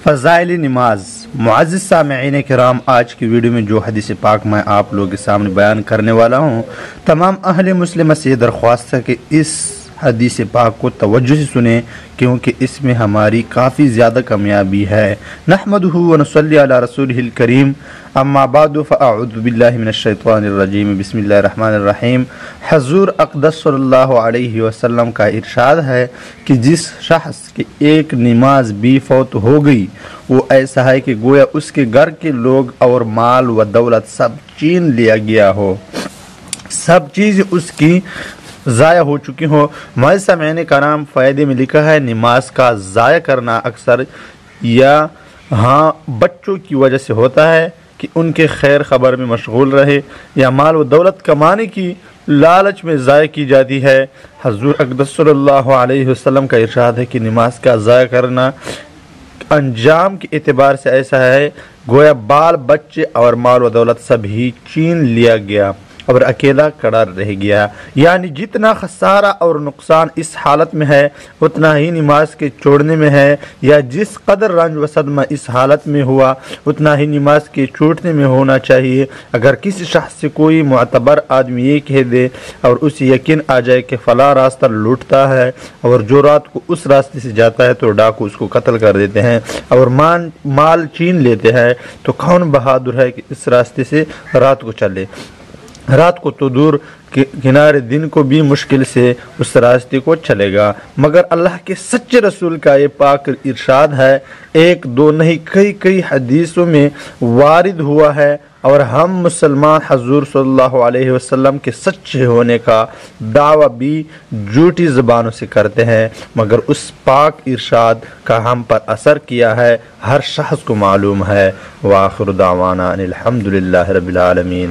فضائل نماز۔ معزز سامعین کرام، آج کی ویڈیو میں جو حدیث پاک میں آپ لوگوں کے سامنے بیان کرنے والا ہوں، تمام اہل مسلمہ سے درخواست ہے کہ اس حدیث پاک کو توجہ سے سنیں، کیونکہ اس میں ہماری کافی زیادہ کامیابی ہے۔ نحمدہ ونصلی علی رسولہ الکریم، اما بعد فاعوذ باللہ من الشیطان الرجیم، بسم اللہ الرحمن الرحیم۔ حضور اقدس صلی اللہ علیہ وسلم کا ارشاد ہے کہ جس شخص کی ایک نماز بھی فوت ہو گئی، وہ ایسا ہے کہ گویا اس کے گھر کے لوگ اور مال و دولت سب چھین لیا گیا ہو، سب چیز اس کی ضائع ہو چکی ہو۔ معزز سامعین کرام، فائدے میں لکھا ہے نماز کا ضائع کرنا اکثر بچوں کی وجہ سے ہوتا ہے کہ ان کے خیر خبر میں مشغول رہے، یا مال و دولت کمانے کی لالچ میں ضائع کی جاتی ہے۔ حضور اقدس صلی اللہ علیہ وسلم کا ارشاد ہے کہ نماز کا ضائع کرنا انجام کے اعتبار سے ایسا ہے گویا بال بچے اور مال و دولت سب ہی چھین لیا گیا اور اکیلا کھڑا رہ گیا، یعنی جتنا خسارہ اور نقصان اس حالت میں ہے اتنا ہی نماز کے چھوڑنے میں ہے، یا جس قدر رنج و صدمہ اس حالت میں ہوا اتنا ہی نماز کے چھوٹنے میں ہونا چاہیے۔ اگر کسی شخص سے کوئی معتبر آدمی یہ کہہ دے اور اسے یقین آ جائے کہ فلاں راستہ لوٹتا ہے اور جو رات کو اس راستے سے جاتا ہے تو ڈاکو اس کو قتل کر دیتے ہیں اور مال چھین لیتے ہیں، تو کون بہادر ہے کہ اس راستے سے رات کو چلے؟ رات کو تو دور کنارے دن کو بھی مشکل سے اس راستے کو چلے گا، مگر اللہ کے سچے رسول کا یہ پاک ارشاد ہے، ایک دو نہیں کئی حدیثوں میں وارد ہوا ہے، اور ہم مسلمان حضور صلی اللہ علیہ وسلم کے سچے ہونے کا دعویٰ بھی جھوٹی زبانوں سے کرتے ہیں، مگر اس پاک ارشاد کا ہم پر اثر کیا ہے ہر شخص کو معلوم ہے۔ وآخر دعوانا ان الحمد للہ رب العالمین۔